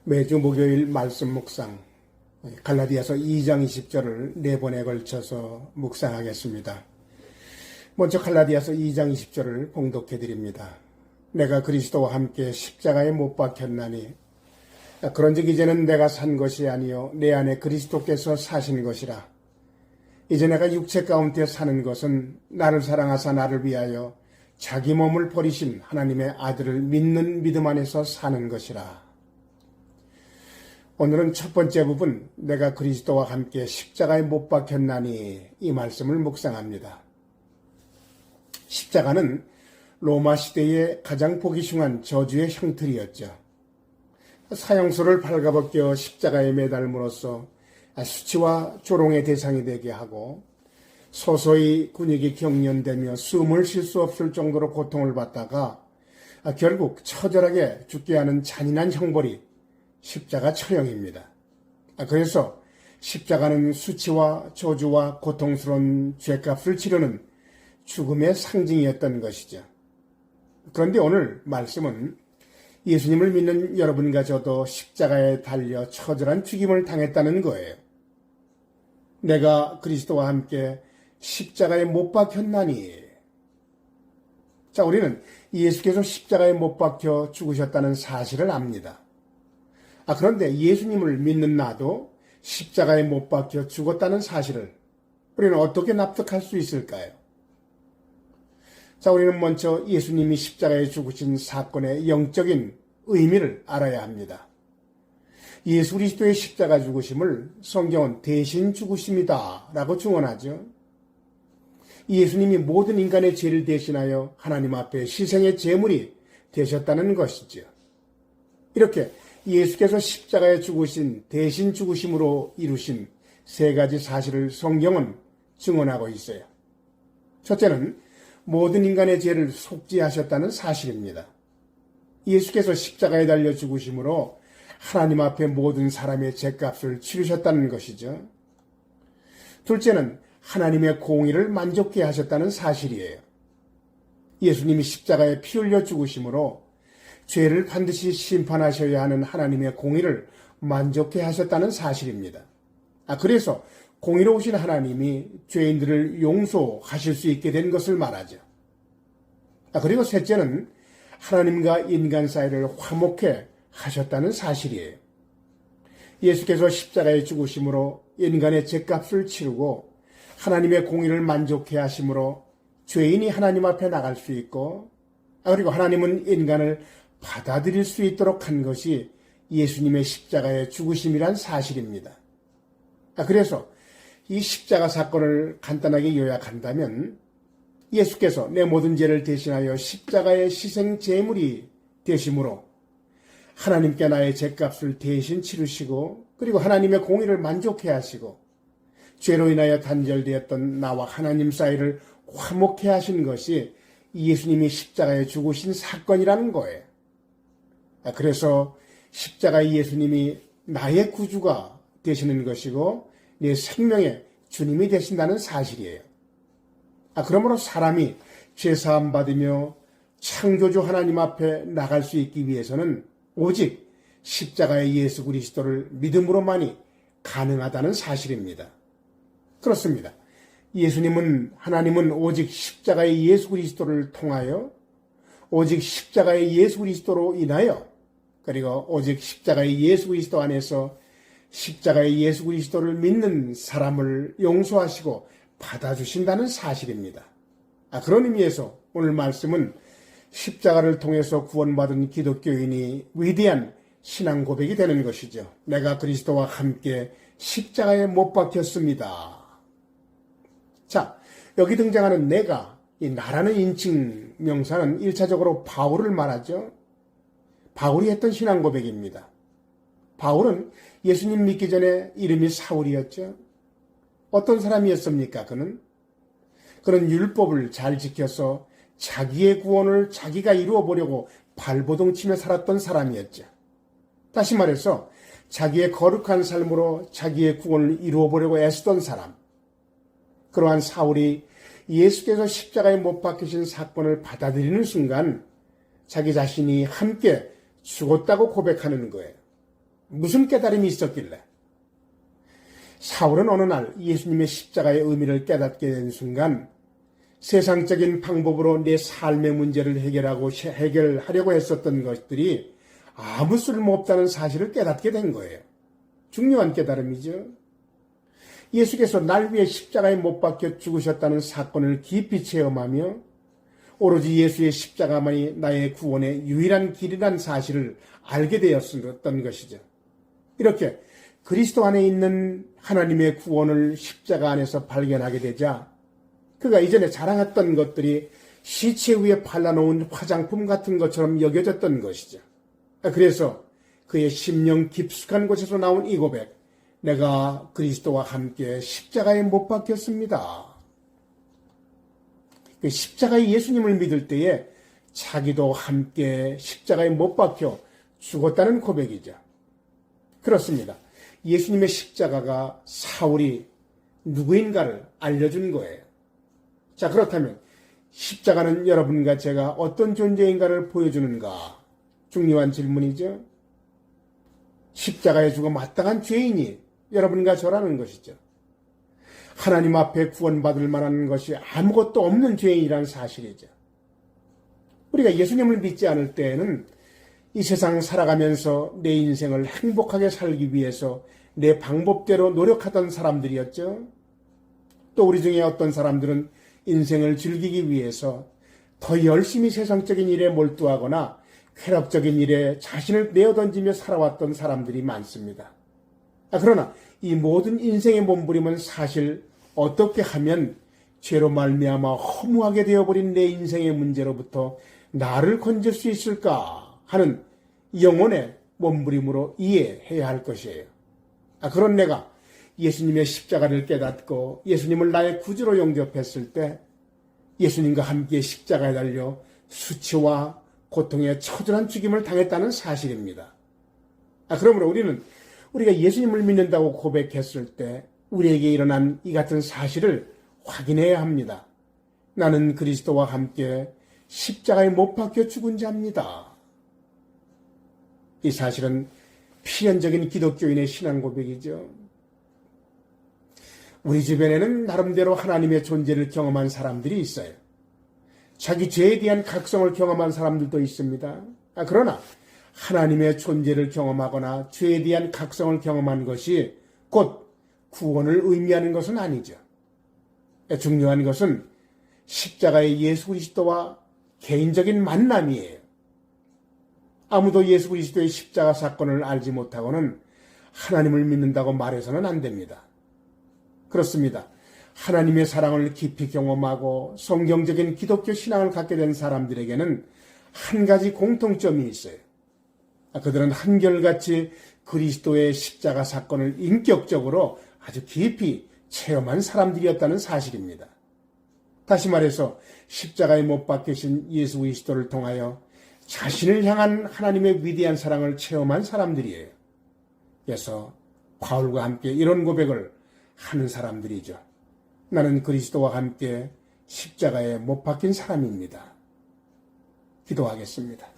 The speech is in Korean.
매주 목요일 말씀 묵상 갈라디아서 2장 20절을 4번에 걸쳐서 묵상하겠습니다. 먼저 갈라디아서 2장 20절을 봉독해 드립니다. 내가 그리스도와 함께 십자가에 못 박혔나니 그런즉 이제는 내가 산 것이 아니요 내 안에 그리스도께서 사신 것이라. 이제 내가 육체 가운데 사는 것은 나를 사랑하사 나를 위하여 자기 몸을 버리신 하나님의 아들을 믿는 믿음 안에서 사는 것이라. 오늘은 첫 번째 부분, 내가 그리스도와 함께 십자가에 못 박혔나니, 이 말씀을 묵상합니다. 십자가는 로마 시대의 가장 보기 흉한 저주의 형틀이었죠. 사형수를 발가벗겨 십자가에 매달므로써 수치와 조롱의 대상이 되게 하고 서서히 근육이 경련되며 숨을 쉴 수 없을 정도로 고통을 받다가 결국 처절하게 죽게 하는 잔인한 형벌이 십자가 처형입니다. 그래서 십자가는 수치와 저주와 고통스러운 죄값을 치르는 죽음의 상징이었던 것이죠. 그런데 오늘 말씀은 예수님을 믿는 여러분과 저도 십자가에 달려 처절한 죽임을 당했다는 거예요. 내가 그리스도와 함께 십자가에 못 박혔나니. 자, 우리는 예수께서 십자가에 못 박혀 죽으셨다는 사실을 압니다. 그런데 예수님을 믿는 나도 십자가에 못 박혀 죽었다는 사실을 우리는 어떻게 납득할 수 있을까요? 자, 우리는 먼저 예수님이 십자가에 죽으신 사건의 영적인 의미를 알아야 합니다. 예수 그리스도의 십자가 죽으심을 성경은 대신 죽으심이다 라고 증언하죠. 예수님이 모든 인간의 죄를 대신하여 하나님 앞에 희생의 제물이 되셨다는 것이죠. 이렇게 예수께서 십자가에 죽으신 대신 죽으심으로 이루신 세 가지 사실을 성경은 증언하고 있어요. 첫째는 모든 인간의 죄를 속죄하셨다는 사실입니다. 예수께서 십자가에 달려 죽으심으로 하나님 앞에 모든 사람의 죄값을 치르셨다는 것이죠. 둘째는 하나님의 공의를 만족케 하셨다는 사실이에요. 예수님이 십자가에 피 흘려 죽으심으로 죄를 반드시 심판하셔야 하는 하나님의 공의를 만족케 하셨다는 사실입니다. 그래서 공의로우신 하나님이 죄인들을 용서하실 수 있게 된 것을 말하죠. 그리고 셋째는 하나님과 인간 사이를 화목케 하셨다는 사실이에요. 예수께서 십자가에 죽으심으로 인간의 죄값을 치르고 하나님의 공의를 만족케 하심으로 죄인이 하나님 앞에 나갈 수 있고, 그리고 하나님은 인간을 받아들일 수 있도록 한 것이 예수님의 십자가의 죽으심이란 사실입니다. 그래서 이 십자가 사건을 간단하게 요약한다면 예수께서 내 모든 죄를 대신하여 십자가의 희생 제물이 되심으로 하나님께 나의 죄값을 대신 치르시고, 그리고 하나님의 공의를 만족해 하시고 죄로 인하여 단절되었던 나와 하나님 사이를 화목해 하신 것이 예수님이 십자가에 죽으신 사건이라는 거예요. 그래서 십자가의 예수님이 나의 구주가 되시는 것이고 내 생명의 주님이 되신다는 사실이에요. 그러므로 사람이 죄사함 받으며 창조주 하나님 앞에 나갈 수 있기 위해서는 오직 십자가의 예수 그리스도를 믿음으로만이 가능하다는 사실입니다. 그렇습니다. 하나님은 오직 십자가의 예수 그리스도를 통하여, 오직 십자가의 예수 그리스도로 인하여, 그리고 오직 십자가의 예수 그리스도 안에서 십자가의 예수 그리스도를 믿는 사람을 용서하시고 받아주신다는 사실입니다. 그런 의미에서 오늘 말씀은 십자가를 통해서 구원받은 기독교인이 위대한 신앙 고백이 되는 것이죠. 내가 그리스도와 함께 십자가에 못 박혔습니다. 자, 여기 등장하는 내가, 이 나라는 인칭 명사는 1차적으로 바울을 말하죠. 바울이 했던 신앙 고백입니다. 바울은 예수님 믿기 전에 이름이 사울이었죠. 어떤 사람이었습니까? 그는 율법을 잘 지켜서 자기의 구원을 자기가 이루어 보려고 발버둥치며 살았던 사람이었죠. 다시 말해서 자기의 거룩한 삶으로 자기의 구원을 이루어 보려고 애쓰던 사람. 그러한 사울이 예수께서 십자가에 못 박히신 사건을 받아들이는 순간 자기 자신이 함께 죽었다고 고백하는 거예요. 무슨 깨달음이 있었길래? 사울은 어느 날 예수님의 십자가의 의미를 깨닫게 된 순간 세상적인 방법으로 내 삶의 문제를 해결하려고 했었던 것들이 아무 쓸모없다는 사실을 깨닫게 된 거예요. 중요한 깨달음이죠. 예수께서 날 위해 십자가에 못 박혀 죽으셨다는 사건을 깊이 체험하며 오로지 예수의 십자가만이 나의 구원의 유일한 길이라는 사실을 알게 되었던 것이죠. 이렇게 그리스도 안에 있는 하나님의 구원을 십자가 안에서 발견하게 되자 그가 이전에 자랑했던 것들이 시체 위에 발라놓은 화장품 같은 것처럼 여겨졌던 것이죠. 그래서 그의 심령 깊숙한 곳에서 나온 이 고백, 내가 그리스도와 함께 십자가에 못 박혔습니다. 그 십자가의 예수님을 믿을 때에 자기도 함께 십자가에 못 박혀 죽었다는 고백이죠. 그렇습니다. 예수님의 십자가가 사울이 누구인가를 알려준 거예요. 자, 그렇다면 십자가는 여러분과 제가 어떤 존재인가를 보여주는가? 중요한 질문이죠. 십자가에 죽어 마땅한 죄인이 여러분과 저라는 것이죠. 하나님 앞에 구원받을 만한 것이 아무것도 없는 죄인이라는 사실이죠. 우리가 예수님을 믿지 않을 때에는 이 세상 살아가면서 내 인생을 행복하게 살기 위해서 내 방법대로 노력하던 사람들이었죠. 또 우리 중에 어떤 사람들은 인생을 즐기기 위해서 더 열심히 세상적인 일에 몰두하거나 쾌락적인 일에 자신을 내어던지며 살아왔던 사람들이 많습니다. 그러나 이 모든 인생의 몸부림은 사실 어떻게 하면 죄로 말미암아 허무하게 되어버린 내 인생의 문제로부터 나를 건질 수 있을까 하는 영혼의 몸부림으로 이해해야 할 것이에요. 그런 내가 예수님의 십자가를 깨닫고 예수님을 나의 구주로 영접했을 때 예수님과 함께 십자가에 달려 수치와 고통의 처절한 죽임을 당했다는 사실입니다. 그러므로 우리가 예수님을 믿는다고 고백했을 때 우리에게 일어난 이 같은 사실을 확인해야 합니다. 나는 그리스도와 함께 십자가에 못 박혀 죽은 자입니다. 이 사실은 필연적인 기독교인의 신앙 고백이죠. 우리 주변에는 나름대로 하나님의 존재를 경험한 사람들이 있어요. 자기 죄에 대한 각성을 경험한 사람들도 있습니다. 그러나 하나님의 존재를 경험하거나 죄에 대한 각성을 경험한 것이 곧 구원을 의미하는 것은 아니죠. 중요한 것은 십자가의 예수 그리스도와 개인적인 만남이에요. 아무도 예수 그리스도의 십자가 사건을 알지 못하고는 하나님을 믿는다고 말해서는 안 됩니다. 그렇습니다. 하나님의 사랑을 깊이 경험하고 성경적인 기독교 신앙을 갖게 된 사람들에게는 한 가지 공통점이 있어요. 그들은 한결같이 그리스도의 십자가 사건을 인격적으로 아주 깊이 체험한 사람들이었다는 사실입니다. 다시 말해서 십자가에 못 박히신 예수 그리스도를 통하여 자신을 향한 하나님의 위대한 사랑을 체험한 사람들이에요. 그래서 바울과 함께 이런 고백을 하는 사람들이죠. 나는 그리스도와 함께 십자가에 못 박힌 사람입니다. 기도하겠습니다.